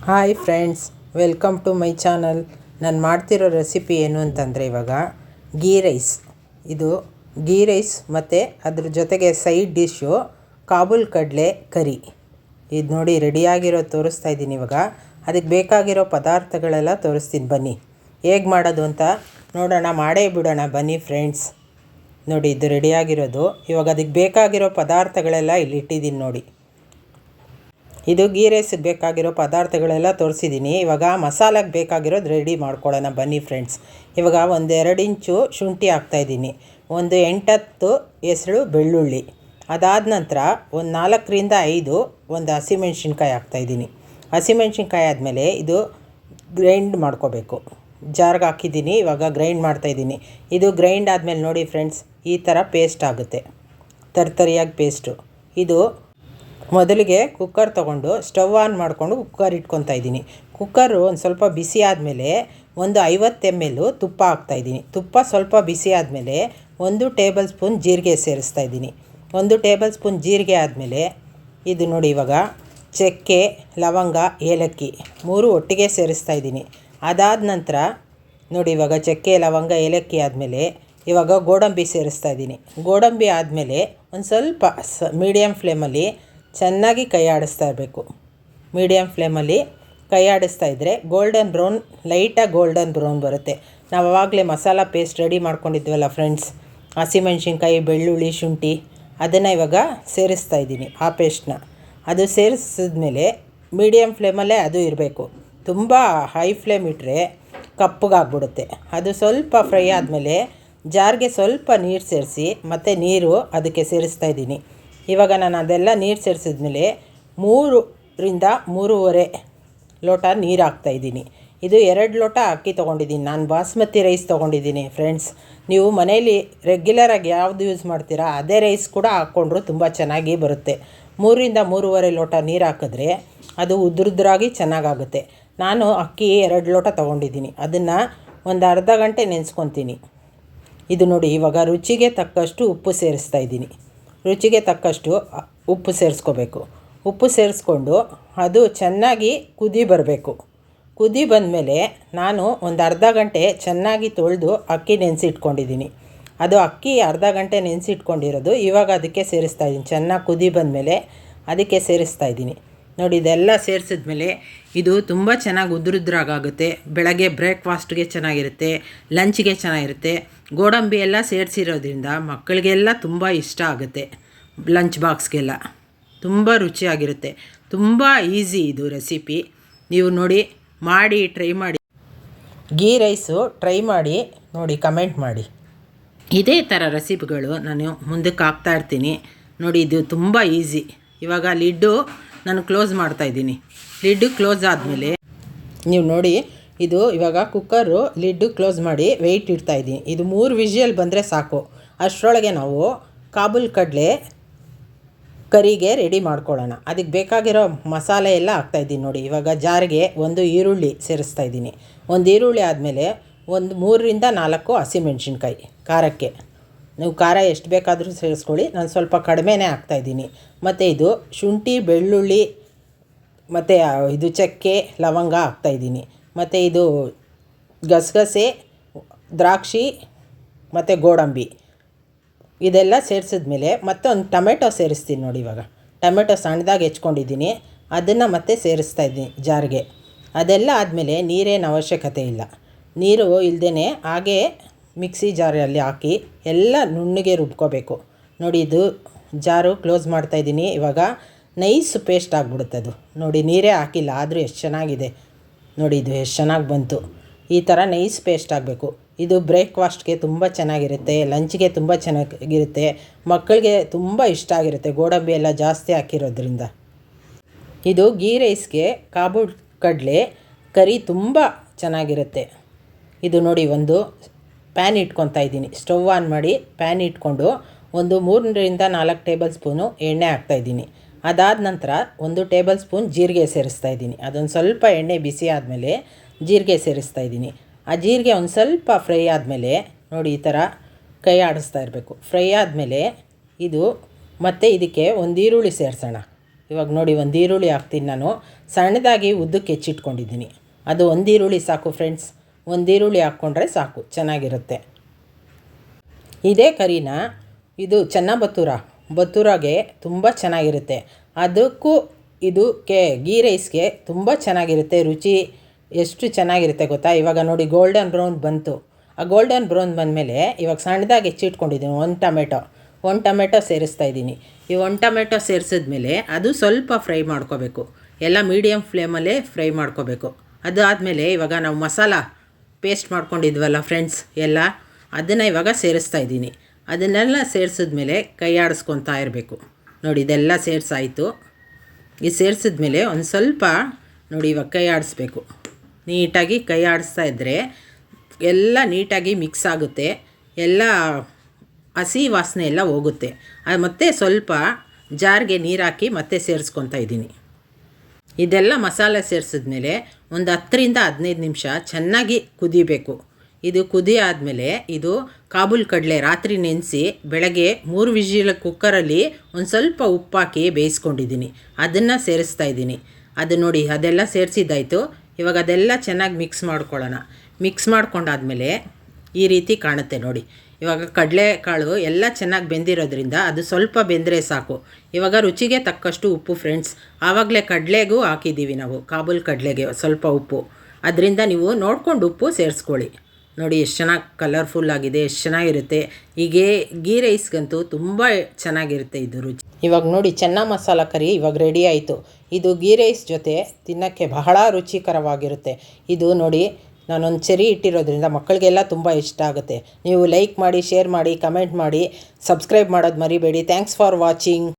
Hi friends, welcome to my channel. ನಾನು ಮಾಡ್ತಿರೋ recipe ಏನು ಅಂತಂದರೆ ಇವಾಗ ಗೀ ರೈಸ್. ಇದು ಗೀ ರೈಸ್ ಮತ್ತು ಅದ್ರ ಜೊತೆಗೆ ಸೈಡ್ ಡಿಶ್ಶು ಕಾಬೂಲ್ ಕಡಲೆ ಕರಿ. ಇದು ನೋಡಿ ರೆಡಿಯಾಗಿರೋ ತೋರಿಸ್ತಾ ಇದ್ದೀನಿ. ಇವಾಗ ಅದಕ್ಕೆ ಬೇಕಾಗಿರೋ ಪದಾರ್ಥಗಳೆಲ್ಲ ತೋರಿಸ್ತೀನಿ, ಬನ್ನಿ. ಹೇಗೆ ಮಾಡೋದು ಅಂತ ನೋಡೋಣ, ಮಾಡೇ ಬಿಡೋಣ ಬನ್ನಿ ಫ್ರೆಂಡ್ಸ್. ನೋಡಿ, ಇದು ರೆಡಿಯಾಗಿರೋದು. ಇವಾಗ ಅದಕ್ಕೆ ಬೇಕಾಗಿರೋ ಪದಾರ್ಥಗಳೆಲ್ಲ ಇಲ್ಲಿ ಇಟ್ಟಿದ್ದೀನಿ ನೋಡಿ. ಇದು ಗೀ ರೈಸಿಗೆ ಬೇಕಾಗಿರೋ ಪದಾರ್ಥಗಳೆಲ್ಲ ತೋರಿಸಿದ್ದೀನಿ. ಇವಾಗ ಮಸಾಲೆಗೆ ಬೇಕಾಗಿರೋದು ರೆಡಿ ಮಾಡ್ಕೊಳ್ಳೋಣ ಬನ್ನಿ ಫ್ರೆಂಡ್ಸ್. ಇವಾಗ ಒಂದು 2 ಇಂಚು ಶುಂಠಿ ಹಾಕ್ತಾಯಿದ್ದೀನಿ, ಒಂದು 8-10 ಹೆಸರು ಬೆಳ್ಳುಳ್ಳಿ. ಅದಾದ ನಂತರ ಒಂದು 4ರಿಂದ 5 ಒಂದು ಹಸಿಮೆಣ್ಸಿನ್ಕಾಯಿ ಹಾಕ್ತಾಯಿದ್ದೀನಿ. ಹಸಿಮೆಣ್ಸಿನ್ಕಾಯಿ ಆದಮೇಲೆ ಇದು ಗ್ರೈಂಡ್ ಮಾಡ್ಕೋಬೇಕು. ಜಾರ್ಗೆ ಹಾಕಿದ್ದೀನಿ, ಇವಾಗ ಗ್ರೈಂಡ್ ಮಾಡ್ತಾಯಿದ್ದೀನಿ. ಇದು ಗ್ರೈಂಡ್ ಆದಮೇಲೆ ನೋಡಿ ಫ್ರೆಂಡ್ಸ್, ಈ ಥರ ಪೇಸ್ಟ್ ಆಗುತ್ತೆ, ತರ್ತರಿಯಾಗಿ ಪೇಸ್ಟು. ಇದು ಮೊದಲಿಗೆ ಕುಕ್ಕರ್ ತೊಗೊಂಡು ಸ್ಟವ್ ಆನ್ ಮಾಡಿಕೊಂಡು ಕುಕ್ಕರ್ ಇಟ್ಕೊತಾ ಇದ್ದೀನಿ. ಕುಕ್ಕರು ಒಂದು ಸ್ವಲ್ಪ ಬಿಸಿ ಆದಮೇಲೆ ಒಂದು 50 ml ತುಪ್ಪ ಹಾಕ್ತಾಯಿದ್ದೀನಿ. ತುಪ್ಪ ಸ್ವಲ್ಪ ಬಿಸಿ ಆದಮೇಲೆ 1 ಟೇಬಲ್ ಸ್ಪೂನ್ ಜೀರಿಗೆ ಸೇರಿಸ್ತಾ ಇದ್ದೀನಿ. 1 ಟೇಬಲ್ ಸ್ಪೂನ್ ಜೀರಿಗೆ ಆದಮೇಲೆ ಇದು ನೋಡಿ, ಇವಾಗ ಚಕ್ಕೆ, ಲವಂಗ, ಏಲಕ್ಕಿ 3 ಒಟ್ಟಿಗೆ ಸೇರಿಸ್ತಾ ಇದ್ದೀನಿ. ಅದಾದ ನಂತರ ನೋಡಿ, ಇವಾಗ ಚಕ್ಕೆ, ಲವಂಗ, ಏಲಕ್ಕಿ ಆದಮೇಲೆ ಇವಾಗ ಗೋಡಂಬಿ ಸೇರಿಸ್ತಾ ಇದ್ದೀನಿ. ಗೋಡಂಬಿ ಆದಮೇಲೆ ಒಂದು ಸ್ವಲ್ಪ ಮೀಡಿಯಮ್ ಫ್ಲೇಮಲ್ಲಿ ಚೆನ್ನಾಗಿ ಕೈ ಆಡಿಸ್ತಾ ಇರಬೇಕು. ಮೀಡಿಯಮ್ ಫ್ಲೇಮಲ್ಲಿ ಕೈ ಆಡಿಸ್ತಾ ಇದ್ದರೆ ಗೋಲ್ಡನ್ ಬ್ರೌನ್, ಲೈಟಾಗಿ ಗೋಲ್ಡನ್ ಬ್ರೌನ್ ಬರುತ್ತೆ. ನಾವು ಆವಾಗಲೇ ಮಸಾಲ ಪೇಸ್ಟ್ ರೆಡಿ ಮಾಡ್ಕೊಂಡಿದ್ವಲ್ಲ ಫ್ರೆಂಡ್ಸ್, ಹಸಿಮೆಣ್ಸಿನ್ಕಾಯಿ, ಬೆಳ್ಳುಳ್ಳಿ, ಶುಂಠಿ, ಅದನ್ನು ಇವಾಗ ಸೇರಿಸ್ತಾ ಇದ್ದೀನಿ, ಆ ಪೇಸ್ಟನ್ನ. ಅದು ಸೇರಿಸಿದ್ಮೇಲೆ ಮೀಡಿಯಮ್ ಫ್ಲೇಮಲ್ಲೇ ಅದು ಇರಬೇಕು. ತುಂಬ ಹೈ ಫ್ಲೇಮ್ ಇಟ್ಟರೆ ಕಪ್ಪಗಾಗ್ಬಿಡುತ್ತೆ. ಅದು ಸ್ವಲ್ಪ ಫ್ರೈ ಆದಮೇಲೆ ಜಾರ್ಗೆ ಸ್ವಲ್ಪ ನೀರು ಸೇರಿಸಿ ಮತ್ತು ನೀರು ಅದಕ್ಕೆ ಸೇರಿಸ್ತಾ ಇದ್ದೀನಿ. ಇವಾಗ ನಾನು ಅದೆಲ್ಲ ನೀರು ಸೇರಿಸಿದ್ಮೇಲೆ 3ರಿಂದ 3.5 ಲೋಟ ನೀರು ಹಾಕ್ತಾಯಿದ್ದೀನಿ. ಇದು 2 ಲೋಟ ಅಕ್ಕಿ ತೊಗೊಂಡಿದ್ದೀನಿ. ನಾನು ಬಾಸ್ಮತಿ ರೈಸ್ ತೊಗೊಂಡಿದ್ದೀನಿ ಫ್ರೆಂಡ್ಸ್. ನೀವು ಮನೇಲಿ ರೆಗ್ಯುಲರಾಗಿ ಯಾವುದು ಯೂಸ್ ಮಾಡ್ತೀರಾ ಅದೇ ರೈಸ್ ಕೂಡ ಹಾಕ್ಕೊಂಡ್ರು ತುಂಬ ಚೆನ್ನಾಗಿ ಬರುತ್ತೆ. 3ರಿಂದ 3.5 ಲೋಟ ನೀರು ಹಾಕಿದ್ರೆ ಅದು ಉದ್ರುದ್ರಾಗಿ ಚೆನ್ನಾಗಾಗುತ್ತೆ. ನಾನು ಅಕ್ಕಿ 2 ಲೋಟ ತೊಗೊಂಡಿದ್ದೀನಿ. ಅದನ್ನು ಒಂದು ಅರ್ಧ ಗಂಟೆ ನೆನೆಸ್ಕೊತೀನಿ. ಇದು ನೋಡಿ, ಇವಾಗ ರುಚಿಗೆ ತಕ್ಕಷ್ಟು ಉಪ್ಪು ಸೇರಿಸ್ತಾ ಇದ್ದೀನಿ. ರುಚಿಗೆ ತಕ್ಕಷ್ಟು ಉಪ್ಪು ಸೇರಿಸ್ಕೋಬೇಕು. ಉಪ್ಪು ಸೇರಿಸ್ಕೊಂಡು ಅದು ಚೆನ್ನಾಗಿ ಕುದಿ ಬರಬೇಕು. ಕುದಿ ಬಂದಮೇಲೆ ನಾನು ಒಂದು ಅರ್ಧ ಗಂಟೆ ಚೆನ್ನಾಗಿ ತೊಳೆದು ಅಕ್ಕಿ ನೆನೆಸಿಟ್ಕೊಂಡಿದ್ದೀನಿ. ಅದು ಅಕ್ಕಿ ಅರ್ಧ ಗಂಟೆ ನೆನೆಸಿಟ್ಕೊಂಡಿರೋದು ಇವಾಗ ಅದಕ್ಕೆ ಸೇರಿಸ್ತಾ ಇದ್ದೀನಿ. ಚೆನ್ನಾಗಿ ಕುದಿ ಬಂದಮೇಲೆ ಅದಕ್ಕೆ ಸೇರಿಸ್ತಾ ಇದ್ದೀನಿ. ನೋಡಿ, ಇದೆಲ್ಲ ಸೇರಿಸಿದ್ಮೇಲೆ ಇದು ತುಂಬ ಚೆನ್ನಾಗಿ ಉದ್ರುದ್ರಾಗುತ್ತೆ. ಬೆಳಗ್ಗೆ ಬ್ರೇಕ್ಫಾಸ್ಟ್ಗೆ ಚೆನ್ನಾಗಿರುತ್ತೆ, ಲಂಚ್ಗೆ ಚೆನ್ನಾಗಿರುತ್ತೆ. ಗೋಡಂಬಿ ಎಲ್ಲ ಸೇರಿಸಿರೋದ್ರಿಂದ ಮಕ್ಕಳಿಗೆಲ್ಲ ತುಂಬ ಇಷ್ಟ ಆಗುತ್ತೆ. ಲಂಚ್ ಬಾಕ್ಸ್ಗೆಲ್ಲ ತುಂಬ ರುಚಿಯಾಗಿರುತ್ತೆ. ತುಂಬ ಈಸಿ ಇದು ರೆಸಿಪಿ. ನೀವು ನೋಡಿ, ಮಾಡಿ ಟ್ರೈ ಮಾಡಿ. ಗೀ ರೈಸು ಟ್ರೈ ಮಾಡಿ ನೋಡಿ, ಕಮೆಂಟ್ ಮಾಡಿ. ಇದೇ ಥರ ರೆಸಿಪಿಗಳು ನಾನು ಮುಂದಕ್ಕೆ ಹಾಕ್ತಾಯಿರ್ತೀನಿ ನೋಡಿ. ಇದು ತುಂಬ ಈಸಿ. ಇವಾಗ ಲಿಡ್ಡು ನಾನು ಕ್ಲೋಸ್ ಮಾಡ್ತಾಯಿದ್ದೀನಿ. ಲಿಡ್ಡು ಕ್ಲೋಸ್ ಆದಮೇಲೆ ನೀವು ನೋಡಿ, ಇದು ಇವಾಗ ಕುಕ್ಕರು ಲಿಡ್ಡು ಕ್ಲೋಸ್ ಮಾಡಿ ವೆಯ್ಟ್ ಇಡ್ತಾಯಿದ್ದೀನಿ. ಇದು 3 ವಿಷಲ್ ಬಂದರೆ ಸಾಕು. ಅಷ್ಟರೊಳಗೆ ನಾವು ಕಾಬೂಲ್ ಕಡಲೆ ಕರಿಗೆ ರೆಡಿ ಮಾಡ್ಕೊಳ್ಳೋಣ. ಅದಕ್ಕೆ ಬೇಕಾಗಿರೋ ಮಸಾಲೆ ಎಲ್ಲ ಹಾಕ್ತಾಯಿದ್ದೀನಿ ನೋಡಿ. ಇವಾಗ ಜಾರಿಗೆ 1 ಈರುಳ್ಳಿ ಸೇರಿಸ್ತಾ ಇದ್ದೀನಿ. 1 ಈರುಳ್ಳಿ ಆದಮೇಲೆ ಒಂದು 3ರಿಂದ 4 ಹಸಿಮೆಣ್ಸಿನ್ಕಾಯಿ ಖಾರಕ್ಕೆ. ನೀವು ಖಾರ ಎಷ್ಟು ಬೇಕಾದರೂ ಸೇರಿಸ್ಕೊಳ್ಳಿ, ನಾನು ಸ್ವಲ್ಪ ಕಡಿಮೆನೇ ಹಾಕ್ತಾಯಿದ್ದೀನಿ. ಮತ್ತು ಇದು ಶುಂಠಿ, ಬೆಳ್ಳುಳ್ಳಿ ಮತ್ತು ಇದು ಚಕ್ಕೆ, ಲವಂಗ ಹಾಕ್ತಾಯಿದ್ದೀನಿ. ಮತ್ತು ಇದು ಗಸಗಸೆ, ದ್ರಾಕ್ಷಿ ಮತ್ತು ಗೋಡಂಬಿ ಇದೆಲ್ಲ ಸೇರಿಸಿದ್ಮೇಲೆ ಮತ್ತೆ ಒಂದು ಟೊಮೆಟೊ ಸೇರಿಸ್ತೀನಿ ನೋಡಿ. ಇವಾಗ ಟೊಮೆಟೊ ಸಣ್ಣದಾಗಿ ಹೆಚ್ಕೊಂಡಿದ್ದೀನಿ, ಅದನ್ನು ಮತ್ತೆ ಸೇರಿಸ್ತಾ ಇದ್ದೀನಿ ಜಾರ್ಗೆ. ಅದೆಲ್ಲ ಆದಮೇಲೆ ನೀರೇನು ಅವಶ್ಯಕತೆ ಇಲ್ಲ. ನೀರು ಇಲ್ಲದೇ ಹಾಗೇ ಮಿಕ್ಸಿ ಜಾರಲ್ಲಿ ಹಾಕಿ ಎಲ್ಲ ನುಣ್ಣಗೆ ರುಬ್ಕೋಬೇಕು ನೋಡಿ. ಇದು ಜಾರು ಕ್ಲೋಸ್ ಮಾಡ್ತಾಯಿದ್ದೀನಿ. ಇವಾಗ ನೈಸ್ ಪೇಸ್ಟ್ ಆಗಿಬಿಡುತ್ತೆ ಅದು ನೋಡಿ. ನೀರೇ ಹಾಕಿಲ್ಲ ಆದರೂ ಎಷ್ಟು ಚೆನ್ನಾಗಿದೆ ನೋಡಿ. ಇದು ಎಷ್ಟು ಚೆನ್ನಾಗಿ ಬಂತು. ಈ ಥರ ನೈಸ್ ಪೇಸ್ಟ್ ಆಗಬೇಕು. ಇದು ಬ್ರೇಕ್ಫಾಸ್ಟ್ಗೆ ತುಂಬ ಚೆನ್ನಾಗಿರುತ್ತೆ, ಲಂಚ್ಗೆ ತುಂಬ ಚೆನ್ನಾಗಿರುತ್ತೆ, ಮಕ್ಕಳಿಗೆ ತುಂಬ ಇಷ್ಟ ಆಗಿರುತ್ತೆ, ಗೋಡಂಬಿ ಎಲ್ಲ ಜಾಸ್ತಿ ಹಾಕಿರೋದ್ರಿಂದ. ಇದು ಗೀ ರೈಸ್ಗೆ ಕಾಬೂಲ್ ಕಡಲೆ ಕರಿ ತುಂಬ ಚೆನ್ನಾಗಿರುತ್ತೆ. ಇದು ನೋಡಿ, ಒಂದು ಪ್ಯಾನ್ ಇಟ್ಕೊತಾ ಇದ್ದೀನಿ. ಸ್ಟವ್ ಆನ್ ಮಾಡಿ ಪ್ಯಾನ್ ಇಟ್ಕೊಂಡು ಒಂದು 3ರಿಂದ 4 ಟೇಬಲ್ ಸ್ಪೂನು ಎಣ್ಣೆ ಹಾಕ್ತಾಯಿದ್ದೀನಿ. ಅದಾದ ನಂತರ 1 ಟೇಬಲ್ ಸ್ಪೂನ್ ಜೀರಿಗೆ ಸೇರಿಸ್ತಾ ಇದ್ದೀನಿ. ಅದೊಂದು ಸ್ವಲ್ಪ ಎಣ್ಣೆ ಬಿಸಿ ಆದಮೇಲೆ ಜೀರಿಗೆ ಸೇರಿಸ್ತಾ ಇದ್ದೀನಿ. ಆ ಜೀರಿಗೆ ಒಂದು ಸ್ವಲ್ಪ ಫ್ರೈ ಆದಮೇಲೆ ನೋಡಿ, ಈ ಥರ ಕೈ ಆಡಿಸ್ತಾ ಇರಬೇಕು. ಫ್ರೈ ಆದಮೇಲೆ ಇದು ಮತ್ತೆ ಇದಕ್ಕೆ 1 ಈರುಳ್ಳಿ ಸೇರಿಸೋಣ. ಇವಾಗ ನೋಡಿ ಒಂದು ಈರುಳ್ಳಿ ಹಾಕ್ತೀನಿ ನಾನು. ಸಣ್ಣದಾಗಿ ಉದ್ದಕ್ಕೆ ಹೆಚ್ಚಿಟ್ಕೊಂಡಿದ್ದೀನಿ. ಅದು ಒಂದು ಈರುಳ್ಳಿ ಸಾಕು ಫ್ರೆಂಡ್ಸ್. ಒಂದು ಈರುಳ್ಳಿ ಹಾಕ್ಕೊಂಡ್ರೆ ಸಾಕು, ಚೆನ್ನಾಗಿರುತ್ತೆ. ಇದೇ ಕರಿನ ಇದು ಚೆನ್ನ ಬತ್ತೂರಾಗೆ ತುಂಬ ಚೆನ್ನಾಗಿರುತ್ತೆ. ಅದಕ್ಕೂ ಇದಕ್ಕೆ ಗೀ ರೈಸ್ಗೆ ತುಂಬ ಚೆನ್ನಾಗಿರುತ್ತೆ. ರುಚಿ ಎಷ್ಟು ಚೆನ್ನಾಗಿರುತ್ತೆ ಗೊತ್ತಾ. ಇವಾಗ ನೋಡಿ ಗೋಲ್ಡನ್ ಬ್ರೌನ್ ಬಂತು. ಆ ಗೋಲ್ಡನ್ ಬ್ರೌನ್ ಬಂದಮೇಲೆ ಇವಾಗ ಸಣ್ಣದಾಗಿ ಹೆಚ್ಚಿಟ್ಕೊಂಡಿದ್ದೀನಿ ಒಂದು ಟೊಮೆಟೊ ಸೇರಿಸ್ತಾ ಇದ್ದೀನಿ. ಈ ಒಂದು ಟೊಮೆಟೊ ಸೇರಿಸಿದ್ಮೇಲೆ ಅದು ಸ್ವಲ್ಪ ಫ್ರೈ ಮಾಡ್ಕೋಬೇಕು. ಎಲ್ಲ ಮೀಡಿಯಮ್ ಫ್ಲೇಮಲ್ಲೇ ಫ್ರೈ ಮಾಡ್ಕೋಬೇಕು. ಅದು ಆದಮೇಲೆ ಇವಾಗ ನಾವು ಮಸಾಲ ಪೇಸ್ಟ್ ಮಾಡ್ಕೊಂಡಿದ್ವಲ್ಲ ಫ್ರೆಂಡ್ಸ್ ಎಲ್ಲ, ಅದನ್ನು ಇವಾಗ ಸೇರಿಸ್ತಾ ಇದ್ದೀನಿ. ಅದನ್ನೆಲ್ಲ ಸೇರಿಸಿದ್ಮೇಲೆ ಕೈ ಆಡಿಸ್ಕೊತಾ ಇರಬೇಕು. ನೋಡಿ ಇದೆಲ್ಲ ಸೇರಿಸಾಯಿತು. ಇದು ಸೇರಿಸಿದ್ಮೇಲೆ ಒಂದು ಸ್ವಲ್ಪ ನೋಡಿ ಇವಾಗ ಕೈ ಆಡಿಸ್ಬೇಕು. ನೀಟಾಗಿ ಕೈ ಆಡಿಸ್ತಾ ಇದ್ದರೆ ಎಲ್ಲ ನೀಟಾಗಿ ಮಿಕ್ಸ್ ಆಗುತ್ತೆ. ಎಲ್ಲ ಹಸಿ ವಾಸನೆ ಎಲ್ಲ ಹೋಗುತ್ತೆ. ಮತ್ತು ಸ್ವಲ್ಪ ಜಾರ್ಗೆ ನೀರು ಹಾಕಿ ಮತ್ತೆ ಸೇರಿಸ್ಕೊತಾ ಇದ್ದೀನಿ. ಇದೆಲ್ಲ ಮಸಾಲೆ ಸೇರಿಸಿದ್ಮೇಲೆ ಒಂದು 10ರಿಂದ 15 ನಿಮಿಷ ಚೆನ್ನಾಗಿ ಕುದಿಬೇಕು. ಇದು ಕುದಿ ಆದಮೇಲೆ ಇದು ಕಾಬೂಲ್ ಕಡಲೆ ರಾತ್ರಿ ನೆನೆಸಿ ಬೆಳಗ್ಗೆ 3 ವಿಜಿಲ್ ಕುಕ್ಕರಲ್ಲಿ ಒಂದು ಸ್ವಲ್ಪ ಉಪ್ಪಾಕಿ ಬೇಯಿಸ್ಕೊಂಡಿದ್ದೀನಿ. ಅದನ್ನು ಸೇರಿಸ್ತಾ ಇದ್ದೀನಿ. ಅದು ನೋಡಿ ಅದೆಲ್ಲ ಸೇರಿಸಿದ್ದಾಯಿತು. ಇವಾಗ ಅದೆಲ್ಲ ಚೆನ್ನಾಗಿ ಮಿಕ್ಸ್ ಮಾಡ್ಕೊಳ್ಳೋಣ. ಮಿಕ್ಸ್ ಮಾಡ್ಕೊಂಡಾದ್ಮೇಲೆ ಈ ರೀತಿ ಕಾಣುತ್ತೆ ನೋಡಿ. ಇವಾಗ ಕಡಲೆಕಾಳು ಎಲ್ಲ ಚೆನ್ನಾಗಿ ಬೆಂದಿರೋದ್ರಿಂದ ಅದು ಸ್ವಲ್ಪ ಬೆಂದರೆ ಸಾಕು. ಇವಾಗ ರುಚಿಗೆ ತಕ್ಕಷ್ಟು ಉಪ್ಪು ಫ್ರೆಂಡ್ಸ್. ಆವಾಗಲೇ ಕಡಲೆಗೂ ಹಾಕಿದ್ದೀವಿ ನಾವು, ಕಾಬೂಲ್ ಕಡಲೆಗೆ ಸ್ವಲ್ಪ ಉಪ್ಪು. ಅದರಿಂದ ನೀವು ನೋಡ್ಕೊಂಡು ಉಪ್ಪು ಸೇರಿಸ್ಕೊಳ್ಳಿ. ನೋಡಿ ಎಷ್ಟು ಚೆನ್ನಾಗಿ ಕಲರ್ಫುಲ್ ಆಗಿದೆ, ಎಷ್ಟು ಚೆನ್ನಾಗಿರುತ್ತೆ. ಹೀಗೆ ಗೀ ರೈಸ್ಗಂತೂ ತುಂಬ ಚೆನ್ನಾಗಿರುತ್ತೆ ಇದು ರುಚಿ. ಇವಾಗ ನೋಡಿ ಚೆನ್ನ ಮಸಾಲ ಕರಿ ಇವಾಗ ರೆಡಿ ಆಯಿತು. ಇದು ಗೀ ರೈಸ್ ಜೊತೆ ತಿನ್ನೋಕ್ಕೆ ಬಹಳ ರುಚಿಕರವಾಗಿರುತ್ತೆ. ಇದು ನೋಡಿ ನಾನೊಂದು ಚೆರಿ ಇಟ್ಟಿರೋದ್ರಿಂದ ಮಕ್ಕಳಿಗೆಲ್ಲ ತುಂಬ ಇಷ್ಟ ಆಗುತ್ತೆ. ನೀವು ಲೈಕ್ ಮಾಡಿ, ಶೇರ್ ಮಾಡಿ, ಕಮೆಂಟ್ ಮಾಡಿ, ಸಬ್ಸ್ಕ್ರೈಬ್ ಮಾಡೋದು ಮರಿಬೇಡಿ. Thanks for watching.